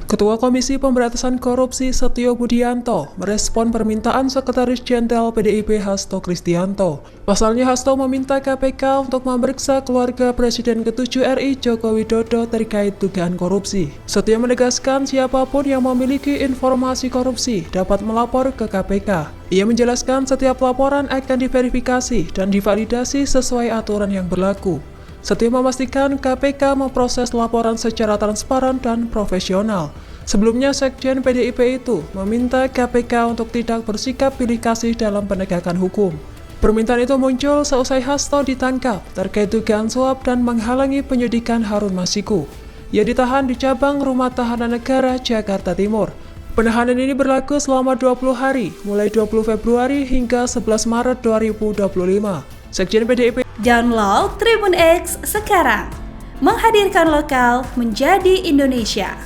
Ketua Komisi Pemberantasan Korupsi Setio Budianto merespon permintaan Sekretaris Jenderal PDIP Hasto Kristianto. Pasalnya Hasto meminta KPK untuk memeriksa keluarga Presiden ke-7 RI Joko Widodo terkait dugaan korupsi. Setio menegaskan siapapun yang memiliki informasi korupsi dapat melapor ke KPK. Ia menjelaskan setiap laporan akan diverifikasi dan divalidasi sesuai aturan yang berlaku. Setio memastikan KPK memproses laporan secara transparan dan profesional. Sebelumnya, Sekjen PDIP itu meminta KPK untuk tidak bersikap pilih kasih dalam penegakan hukum. Permintaan itu muncul seusai Hasto ditangkap terkait dugaan suap dan menghalangi penyidikan Harun Masiku. Ia ditahan di cabang Rumah Tahanan Negara Jakarta Timur. Penahanan ini berlaku selama 20 hari, mulai 20 Februari hingga 11 Maret 2025. Sekjen PDIP Download Tribun X sekarang, menghadirkan lokal menjadi Indonesia.